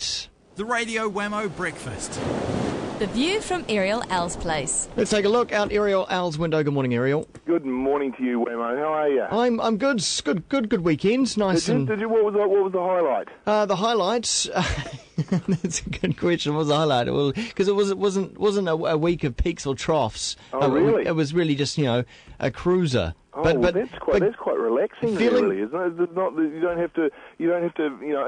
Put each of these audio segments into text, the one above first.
8. The Radio Wammo Breakfast. The view from Ariel Al's place. Let's take a look out Ariel Al's window. Good morning, Ariel. Good morning to you, Wammo. How are you? I'm good. Good weekend. Nice. Did you? What was the highlight? The highlights. That's a good question. What was the highlight? Well, because it wasn't a week of peaks or troughs. Oh, really? It was really just a cruiser. Oh, but that's quite relaxing, really, isn't it? It's not, you don't have to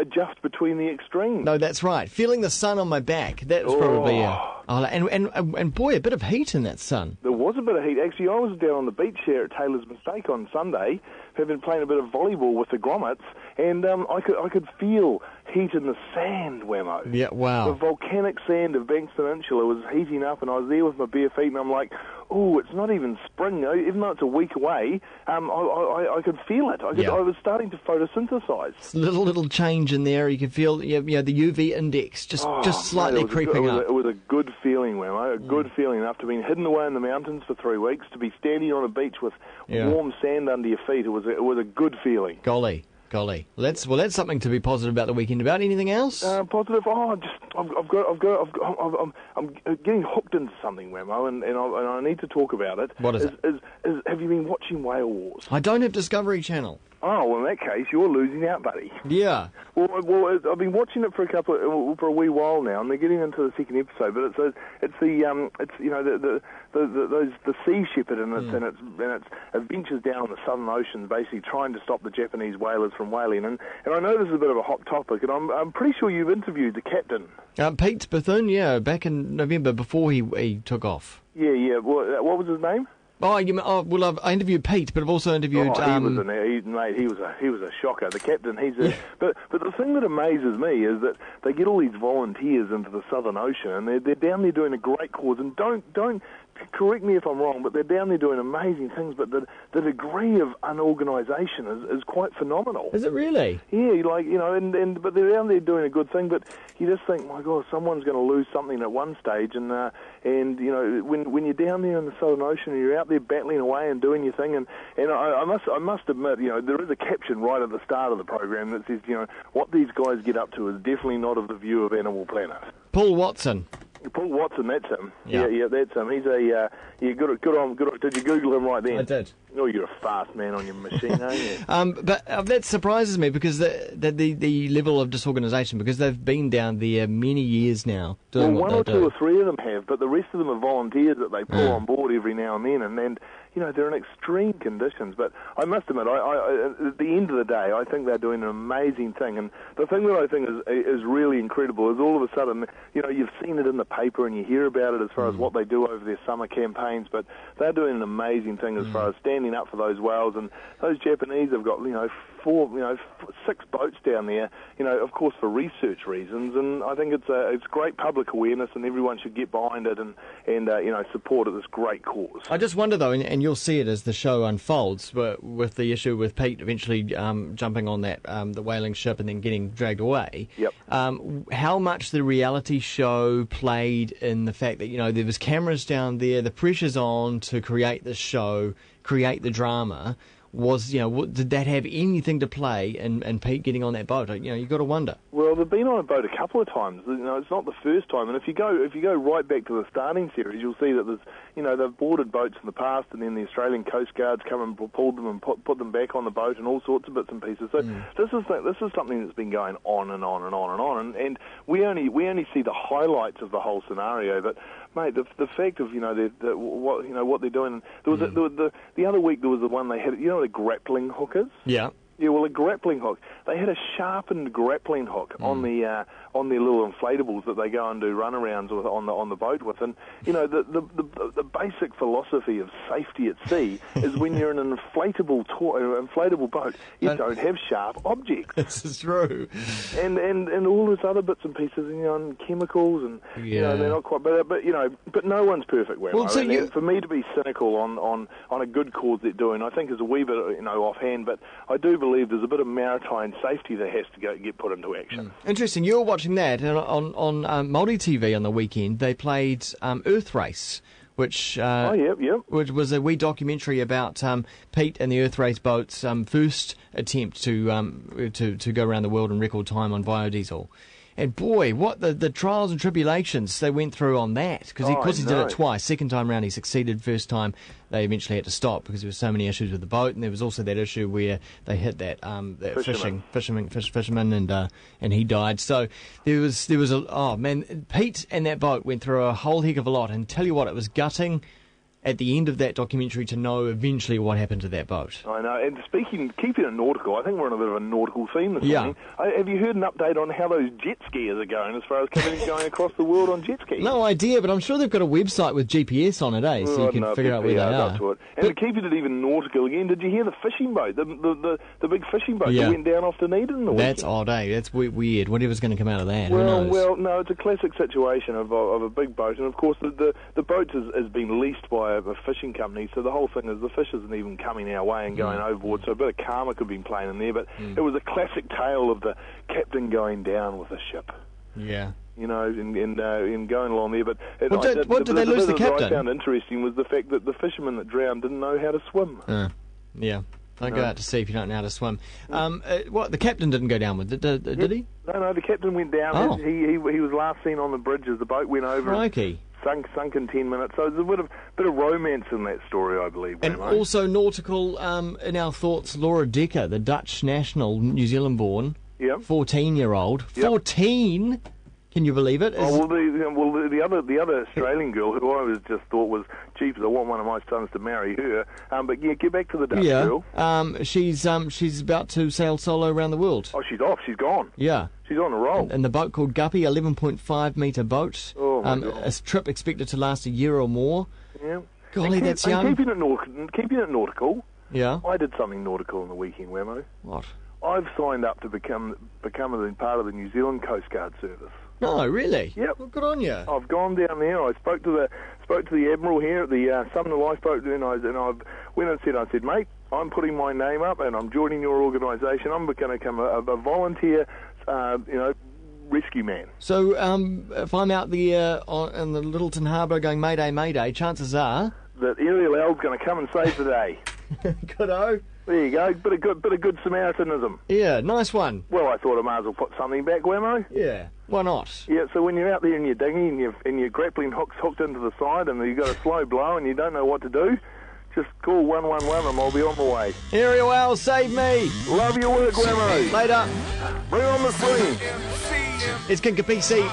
adjust between the extremes. No, that's right. Feeling the sun on my back. That was probably and boy, a bit of heat in that sun. There was a bit of heat. Actually, I was down on the beach here at Taylor's Mistake on Sunday, having playing a bit of volleyball with the grommets, and I could feel heat in the sand, Wammo. Yeah, wow. The volcanic sand of Banks Peninsula was heating up, and I was there with my bare feet, and I'm like, oh, it's not even spring, even though it's a week away. I could feel it. I was starting to photosynthesize. It's a little change in there. You can feel the UV index just slightly creeping up. It was a good feeling, Wammo, a good feeling. After being hidden away in the mountains for 3 weeks, to be standing on a beach with warm sand under your feet, it was a good feeling. Golly. Well, that's something to be positive about the weekend. About anything else? Positive. I'm getting hooked into something, Wammo, and I need to talk about it. What is it? Have you been watching Whale Wars? I don't have Discovery Channel. Oh, well, in that case, you're losing out, buddy. Yeah. Well, I've been watching it for a wee while now, and they're getting into the second episode. But it's the sea shepherd and its adventures down the Southern Ocean, basically trying to stop the Japanese whalers from whaling. And I know this is a bit of a hot topic, and I'm pretty sure you've interviewed the captain. Pete Bethune, back in November before he took off. Yeah. What was his name? I interviewed Pete, but I've also interviewed. He was a shocker. The captain, but the thing that amazes me is that they get all these volunteers into the Southern Ocean, and they're down there doing a great cause. And don't correct me if I'm wrong, but they're down there doing amazing things. But the degree of unorganisation is quite phenomenal. Is it really? Yeah, but they're down there doing a good thing. But you just think, my God, someone's going to lose something at one stage, and when you're down there in the Southern Ocean and you're out there battling away and doing your thing, and I must admit, there is a caption right at the start of the program that says, what these guys get up to is definitely not of the view of Animal Planet. Paul Watson, that's him. Yeah, that's him. He's good on. Did you Google him right then? I did. Oh, you're a fast man on your machine, aren't you? But that surprises me because the level of disorganisation, because they've been down there many years now doing one what or they two do. or three of them have, but the rest of them are volunteers that they pull on board every now and then, and they're in extreme conditions. But I must admit, I at the end of the day, I think they're doing an amazing thing. And the thing that I think is really incredible is all of a sudden, you've seen it in the paper and you hear about it as far as what they do over their summer campaigns, but they're doing an amazing thing as far as standing up for those whales. And those Japanese have got, 6 boats down there, of course for research reasons. And I think it's great public awareness, and everyone should get behind it and support this great cause. I just wonder though, and you'll see it as the show unfolds, with the issue with Pete eventually jumping on that the whaling ship and then getting dragged away. Yep. How much the reality show played in the fact that there was cameras down there, the pressure's on to create the show, create the drama. Did that have anything to play in Pete getting on that boat? You've got to wonder. Well, they've been on a boat a couple of times. It's not the first time. And if you go right back to the starting series, you'll see that there's, they've boarded boats in the past, and then the Australian Coast Guards come and pulled them and put them back on the boat, and all sorts of bits and pieces. So this is something that's been going on and on and on and on. And we only see the highlights of the whole scenario. But mate, the fact of what they're doing. There was the other week there was the one they had. The grappling hookers. Yeah. Yeah, well, a grappling hook. They had a sharpened grappling hook on their little inflatables that they go and do runarounds with on the boat with. And the basic philosophy of safety at sea is when you're in an inflatable boat, you don't have sharp objects. This is true. And all this other bits and pieces, and chemicals, and they're not quite. But no one's perfect. Well, so for me to be cynical on a good cause they're doing, I think is a wee bit offhand. But I do believe there's a bit of maritime safety that has to get put into action. Interesting. You were watching that, and on Māori TV on the weekend, they played Earth Race, which which was a wee documentary about Pete and the Earth Race boat's first attempt to go around the world in record time on biodiesel. And boy, what the trials and tribulations they went through on that. Because of course he did it twice. Second time round he succeeded. First time they eventually had to stop because there were so many issues with the boat. And there was also that issue where they hit that fisherman and he died. So there was Pete and that boat went through a whole heck of a lot. And tell you what, it was gutting at the end of that documentary to know eventually what happened to that boat. I know, and keeping it nautical, I think we're on a bit of a nautical theme this morning. Have you heard an update on how those jet skiers are going as far as going across the world on jet skis? No idea, but I'm sure they've got a website with GPS on it, so you can figure out where they are. To it. And keeping it even nautical again, did you hear the fishing boat, the big fishing boat that went down off Dunedin the weekend? That's odd, eh? That's weird. Whatever's going to come out of that, who knows? Well, no, it's a classic situation of a big boat, and of course the boat has been leased by a fishing company, so the whole thing is the fish isn't even coming our way and going overboard, so a bit of karma could have been playing in there, but it was a classic tale of the captain going down with a ship. Yeah. You know, in going along there, but what did they lose the captain? What I found interesting was the fact that the fisherman that drowned didn't know how to swim. Yeah. Don't go out to sea if you don't know how to swim. The captain didn't go down with it, did he? No, the captain went down. Oh. He was last seen on the bridge as the boat went over. Crikey. Sunk in 10 minutes. So there's a bit of romance in that story, I believe. And also nautical, in our thoughts, Laura Decker, the Dutch national, New Zealand born, 14-year-old. 14? Can you believe it? The other Australian girl who I just thought was, jeepers, I want one of my sons to marry her. But get back to the Dutch girl. She's about to sail solo around the world. Oh, she's off. She's gone. Yeah. She's on a roll. And the boat called Guppy, 11.5 metre boat. Oh, my God. A trip expected to last a year or more. Yeah. Golly, that's young. Keeping it nautical. Yeah. I did something nautical on the weekend, Wammo. What? I've signed up to become a part of the New Zealand Coast Guard service. No, really? Yep. Well, good on you. I've gone down there. I spoke to the admiral here at the Sumner Lifeboat, and I went and said, mate, I'm putting my name up, and I'm joining your organisation. I'm going to become a volunteer, rescue man. So, if I'm out there in the Littleton Harbour going Mayday, Mayday, chances are that Ariel L's going to come and save the day. Good-o. There you go. Bit of good Samaritanism. Yeah, nice one. Well, I thought I might as well put something back, Wammo. Yeah, why not? Yeah, so when you're out there in your dinghy and your grappling hook's hooked into the side and you've got a slow blow and you don't know what to do, just call 111 and I'll be on the way. Ariel L, save me. Love your work, Wammo. Later. Bring on the swing. It's Kinka PC.